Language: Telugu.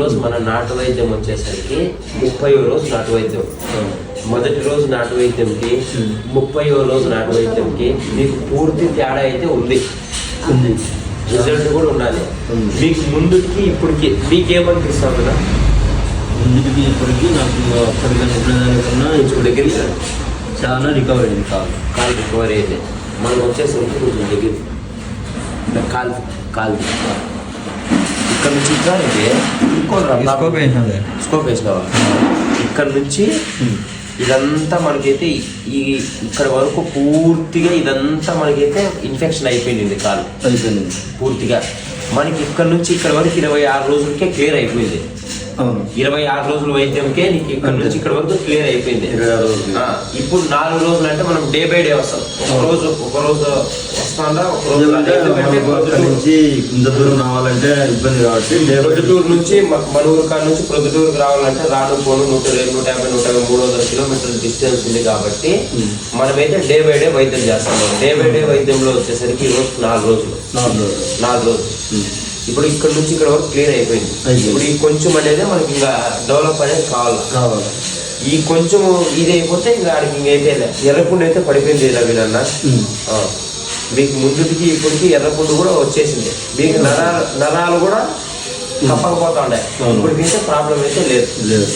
ఈరోజు మన నాటు వైద్యం వచ్చేసరికి 30వ రోజు నాటు వైద్యం. మొదటి రోజు నాటు వైద్యంకి 30వ రోజు నాటు వైద్యంకి మీకు పూర్తి తేడా అయితే ఉంది. రిజల్ట్ కూడా ఉండాలి. మీకు ముందుకి ఇప్పటికి మీకేమనిపిస్తుంది కదా? ముందుకి ఇప్పటికి నాకు అప్పటికన్నా ఇప్పుడు దగ్గరికి చాలా రికవరీ అయింది. కాలు రికవరీ అయింది. మనం వచ్చేసరికి కొంచెం దగ్గర కాలు ఇక్కడ నుంచి ఇంకా స్కోప్ వేసినావా? ఇక్కడ నుంచి ఇదంతా మనకైతే ఇక్కడ వరకు పూర్తిగా ఇదంతా మనకైతే ఇన్ఫెక్షన్ అయిపోయింది. కాలు అయిపోయింది పూర్తిగా. మనకి ఇక్కడ నుంచి ఇక్కడ వరకు 26 రోజులకే క్లియర్ అయిపోయింది. 26 రోజుల వైద్యంకే నీకు ఇక్కడ నుంచి ఇక్కడ వరకు క్లియర్ అయిపోయింది. ఇప్పుడు 4 రోజులు అంటే మనం డే బై డే వస్తాం. ఒక రోజు వస్తాండా, ఒక రోజు నుంచి ఇంత దూరం రావాలంటే ఇబ్బంది కాబట్టి ప్రొద్దుటూరు నుంచి మన ఊరు కాడ నుంచి ప్రొద్దుటూరుకి రావాలంటే రాను పోను 150, 150, 300 కిలోమీటర్ల డిస్టెన్స్ ఉంది. కాబట్టి మనమైతే డే బై డే వైద్యం చేస్తాం. డే బై డే వైద్యంలో వచ్చేసరికి ఈ రోజు 4 రోజులు. ఇప్పుడు ఇక్కడ నుంచి ఇక్కడ వరకు క్లియర్ అయిపోయింది. ఇప్పుడు ఈ కొంచెం అనేది మనకి ఇంకా డెవలప్ అనేది కావాలి. ఈ కొంచెం ఇది అయిపోతే ఇంకా ఆడికి ఇంకైతే ఎర్రపుండు అయితే పడిపోయింది. రవినన్న మీకు ముందుకి ఇప్పటికి ఎర్రపుండు కూడా వచ్చేసింది. మీకు నరాలు కూడా తప్పకపోతా ఉన్నాయి. ఇప్పటికైతే ప్రాబ్లం అయితే లేదు.